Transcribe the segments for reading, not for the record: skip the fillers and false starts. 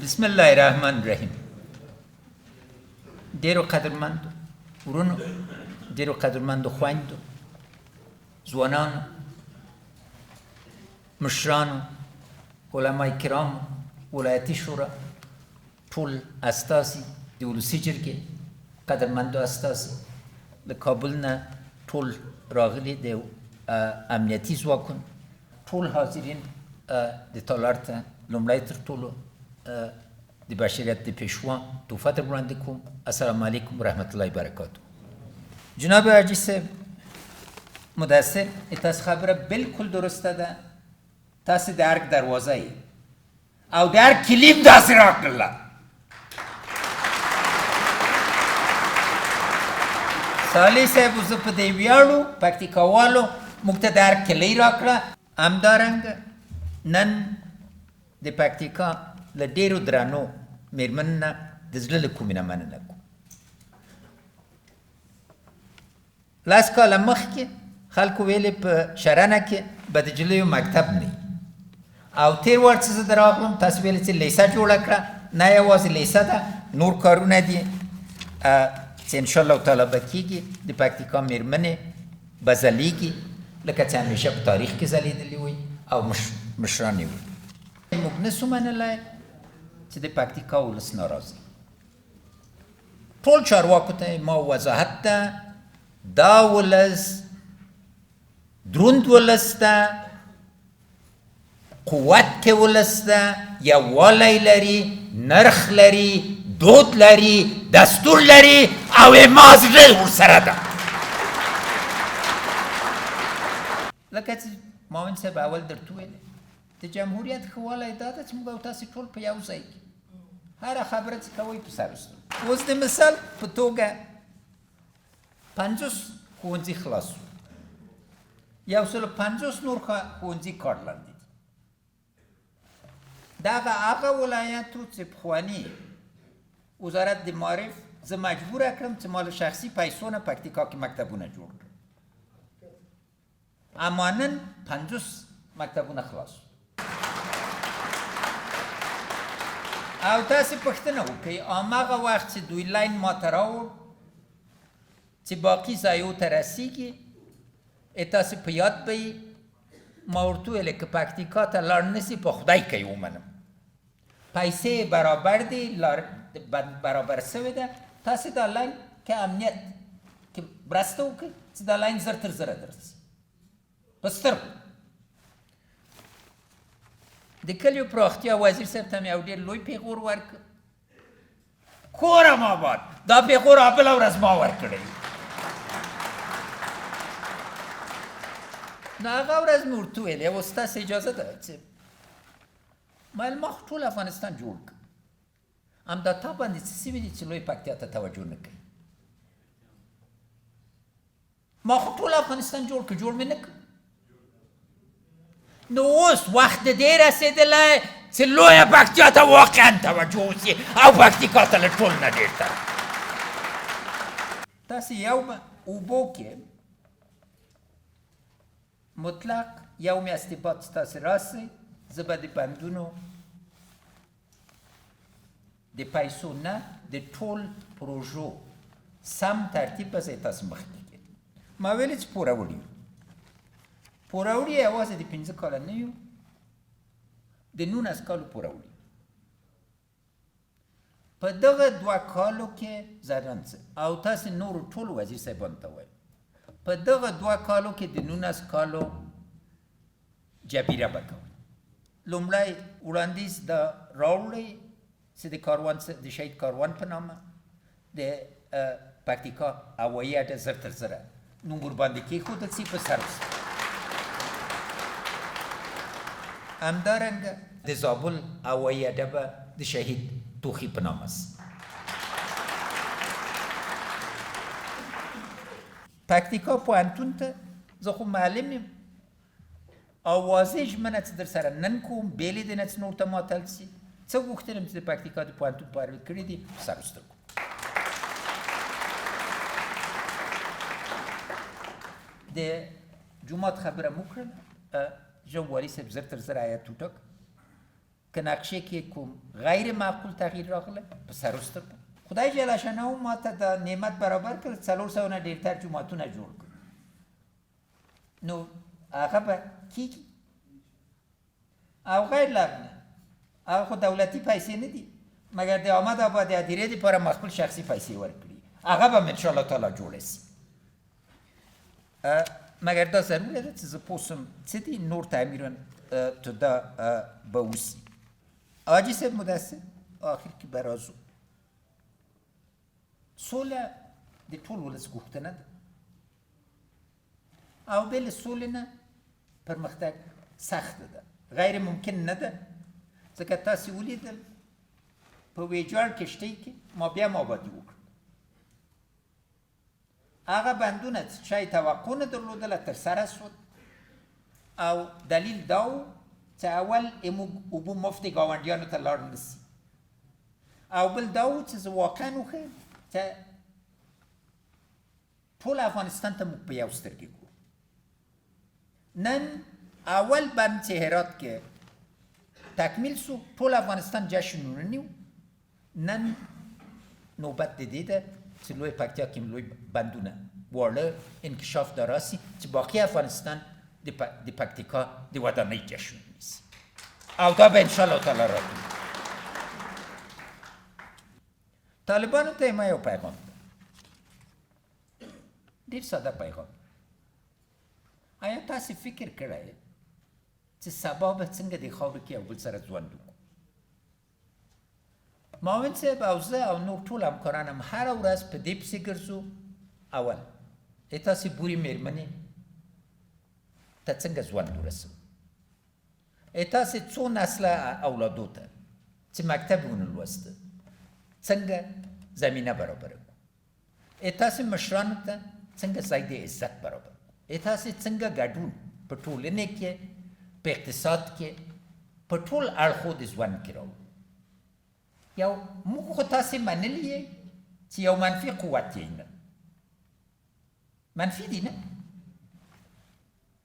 بسم الله الرحمن الرحیم. ډیرو قدرمندو ورونو، ډیرو قدرمندو خویندو، ځوانانو، مشرانو، علمای کرام، ولایتي شورا، ټول استازي د ولسي جرګې قدرمندو استازي له کابل نه ټول راغلي د امنیتي ځواکونو، ټول حاضرین د تالار ته لومړی تر ټولو د بشریت د پیشوا تحفه در وړاندې کوم. السلام علیکم ورحمت الله وبرکاته. جناب حاجي صاحب مدثر، تاسو خبره بالکل درسته ده. تاسو د ارګ دروازه یې او د ارګ کلیم داسې راکړله. صالح صاحب زه په دې ویاړو پکتیکاوالو موږ ته د ارګ کلۍ راکړه. همدارنګه نن د پکتیکا له ډېرو درنو مېرمنو نه د زړه له کومې نه مننه کوم. 10 کاله مخکې خلکو ویلې په شرنه کې به د جلیو مکتب نه او تېر وار چې زه د راغلم تاسو ویلې چې لیسه جوړه کړه. نه یوازې لیسه ده، نور کارونه دي چې انشاءالله تعالی به کېږي. د پکتیکا مېرمنې به ځلیږي لکه چې همیشه په تاریخ کې ځلیدلې وي او مشرانې وي. موږ نسو منلی چې د پکتیکا ولس ناراضي. ټول چارواکو ته ما وضاحت ده، دا ولس دروند ولس ده، قوت کې ولس ده، یووالی لري، نرخ لري، دود لري، دستور لري او ما زړه ورسره ده. لکه چې معاون صاحب اول درته ویلې د جمهوریت ښه والی دا ده چې موږ او تاسې ټول په یو ځای کې هره خبره چې کوئ په سر وستو. اوس د مثال په توګه 50 ښوونځي خلاص شو، 150 نور ښوونځي کار لاندې دي. دغه هغه ولایتو چې پخواني وزارت د معارف زه مجبوره کړم چې ما له شخصي پیسو نه پکتیکا کې مکتبونه جوړ کړم، اما نن 50 مکتبونه خلاص شو. او تاسې پوښتنه وکړئ هماغه وخت چې دوی لاین ماته راوړ چې باقي ځایو ته رسیږي، تاسې په یاد به یې ما ورته ویلې که پکتیکا ته لاړ نه سي په خدای که یې ومنم. پیسې برابر دي، برابر سوې ده. تاسې دا لاین که امنیت کې مرسته وکړئ چې دا لاین زر تر زره درسي په سترګو. د کلیو پراختیا وزیر صاحب ته مې یو ډېر لوی پیغور ورکړ. کورم آباد، دا پیغور بله ورځ ما ورکړی. نو هغه ورځ مې ورته ویلې اوس ستاسې اجازه ده چې ما خو ټول افغانستان جوړ کړ، همدا تا باندې څه سوي دي چې لوی پکتیا ته توجه نه کوي؟ ما خو ټول افغانستان جوړ کړ، جوړ مې نه کړ. نو اوس وخت د دې رسېدلی چې لویه پکتیا ته واقعا توجه وشي او پکتیکا ته له ټول نه ډېر ته. تاسې یو به اوبو کې مطلق یو میاشتې بعد تاسې راسئ، زه به د بندونو د پیسو نه د ټول پروژو سم ترتیب به زه تاسې مخکې کړم. ما ویلې چې پوروړي پوروړي یوازې د 15 کاله نه یو، د 19 کالو پوروړي. په دغه 2 کالو کې زرن څه او تاسې نورو ټولو وزیر صاحبانو ته وایم په دغه 2 کالو کې د 19 کالو جبیره به کوئ. لومړی وړاندیز دا راوړئ چې د کاروان د شهید کاروان په نامه د پکتیکا هوایي اډه زر تر زره نوم ورباندې کېښودل سي په سر. همدارنګه د زابل هوایي اډه به د شهید توخي په نامه سي. پکتیکا پوهنتون ته زه خو معلم یم او واضح ژمنه چې در سره نن کوم بېلې د نه چې نور ته ماتل سي. څه غوښتل یم چې د پکتیکا د پوهنتون په اړه کړي دي په سر وسترګو. د جومات خبره مو کړله، جمهورري صاحب زر تر زره آیت وټاک که نقشه کې کوم غیر معقول تغییر راغله په سر سترګو خدای جل شانه ما ته د نعمت برابر کړ 400 نه ډېرتر جوماتونه جوړ کړ نو هغه به کیږي او غیر لغنه هغه خو دولتي پیسې نه دي مګر د احمد آباد هدیرې دپاره ما خپل شخصي پیسې ورکړي هغه به م انشاءالله تعالی جوړه سي مګر دا ضروره ده چې زه پوه سم څه دي نور تعمیران تو دا به وسي حاجي صاحب مدثر آخر کې به راځو سوله د ټول ولس غوښتنه ده او بې له سولې نه پرمختګ سخته ده غیر ممکن نه ده ځکه تاسې ولیدل په ویجاړ کشتۍ کې ما بیا آبادي وکړه هغه بندونه چې چا یې توقع نه درلودله ترسره شول او دلیل دا و چې اول موږ اوبه مفت ګاونډیانو ته لاړ نه سي او بل دا و چې زه واقعا وښیم چې ټول افغانستان ته موږ په یو سترګې ګورو نن اول بند چې هرات کې تکمیل سو ټول افغانستان جشن ونیو نن نوبت د دې ده چې لوی پکتیا کې لوی بندونه واړه انکشاف دا راسي چې باقي افغانستان د پکتیکا د ودانۍ جشن ونیسي او دا به انشاءالله تعالی راتلونکي طالبانو ته ما یو پیغام ده ډېر ساده پیغام آیا تاسې فکر کړی چې سبا به څنګه د خاورې کې یو بل سره ژوند وکړو معاون صاحب او زه او نور ټول همکاران هم هره ورځ په دې پسې ګرځو اول تاسې بورې مېرمنې ته څنګه ژوند ورسوو تاسې څو نسله اولادو ته چې مکتب ونه لوسته څنګه زمینه برابره کړو تاسې مشرانو ته څنګه ځای د عزت برابر کړو تاسې څنګه ګډون په ټولنې کې په اقتصاد کې په ټول اړخو د ژوند کې راوړو یو موږ خو تاسې منلي یې چې یو منفي قوت یې نه منفي دی نه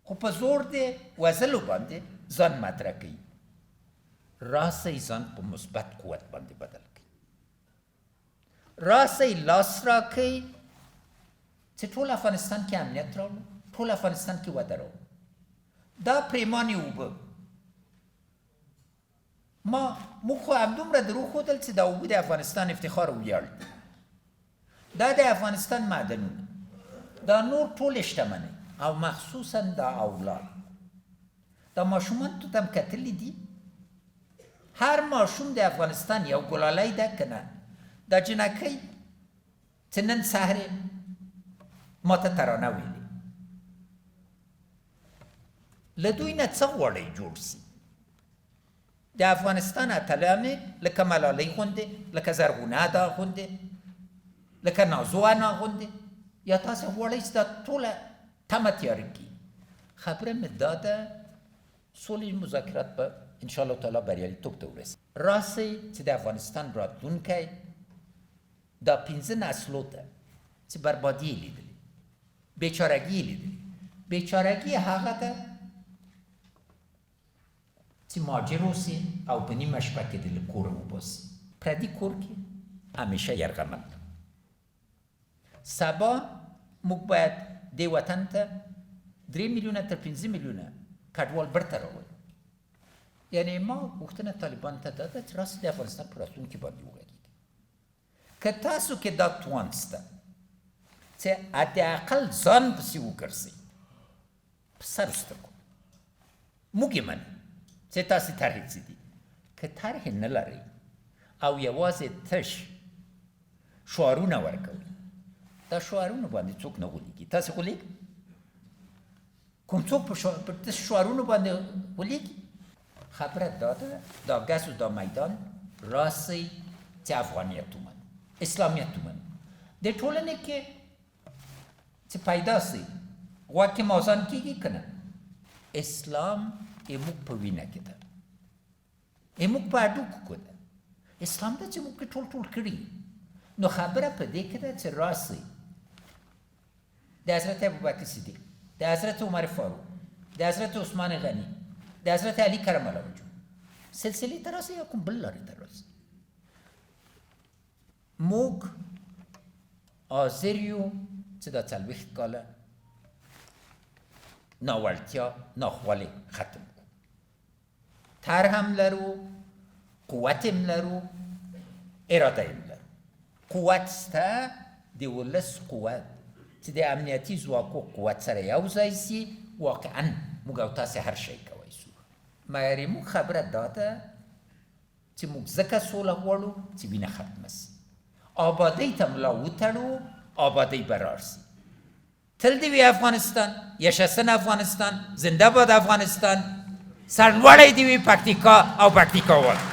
خو په زور د وژلو باندې ځان مطرح کوي راسئ ځان په مثبت قوت باندې بدل کړئ راسئ لاس راکئ چې ټول افغانستان کې امنیت راوړو ټول افغانستان کې وده راوړو دا پریمانې اوبه موږ خو همدومره دروغ ښودل چې دا اوبه د افغانستان افتخار او ویاړ دی دا د افغانستان معدنونه دا نور ټول شتمنۍ او مخصوصا دا اولاد دا ماشومان تو تم کتلی دي هر ماشوم د افغانستان یو ګلالی ده که نه دا جنکۍ چې نن سهر ما ته ترانه ویلې له دوی نه څه غواړئ جوړ سي د افغانستان اتلانې لکه ملالۍ غوندې لکه زرغونه ادا غوندې لکه نازو انا غوندې یا تاسې غواړئ چې دا ټوله تمه تیاره کړي خبره مې دا ده سولې مذاکرات به انشاءالله تعالی بریالیتوب ته ورسي راسئ چې د افغانستان راتلونکی دا 15 نسلو ته چې بربادي یې لیدلې بېچارګي یې لیدلې بېچارګي هغه ده چې مهاجر اوسي او په نیمه شپه کې د له کوره وباسي پردي کور کې همیشه یرغمل سبا موږ باید دې وطن ته 3 میلیونه تر 15 میلیونه کډوال برته راولو یعنی ما غوښتنه طالبان ته دا ده چې راسې د افغانستان په راتلونکي باندې وغږېږي که تاسو کې دا توان شته چې حداقل ځان پسې وګرځئ په سر سترګو موږ یې منو چې تاسې طرحې څه دي که طرحې نه لرئ او یوازې تش شعارونه ورکوئ دا شعارونه باندې څوک نه غولېږي تاسې غولېږئ کوم څوک په تش شعارونو باندې غولېږي خبره دا ده دا ګس و دا میدان راسئ چې افغانیت ومنو اسلامیت ومنو د ټولنې کې چې پیدا سي غوږ کې موزان کېږي که نه اسلام موږ په وینه کې ده موږ په هډوکو کې ده اسلام ده چې موږ ټول کړي نو خبره په دې کې ده چې راسئ د حضرت ابوبکر صدیق د حضرت عمر فاروق د حضرت عثمان غنی د حضرت علی کرم الله وجهه سلسلې ته راسئ یا کوم بل لارې ته راسئ. موږ حاضر یو چې دا 40 کاله ناوړتیا ناخوالې ختم کړو. طرح هم لرو، قوت هم لرو، اراده هم لرو. قوت سته د ولس قوت چې د امنیتي ځواکو قوت سره یو ځای سي، واقعا موږ او تاسې هر شی کوی سو. مګر موږ خبره دا ده چې موږ ځکه سوله غواړو چې وینه ختمه سي، آبادۍ ته ملا وتړو، آبادۍ به رارسي. تل دې وي افغانستان، یشسن افغانستان، زنده باد افغانستان، سرلوړی دې وي پکتیکا او پکتیکاوال.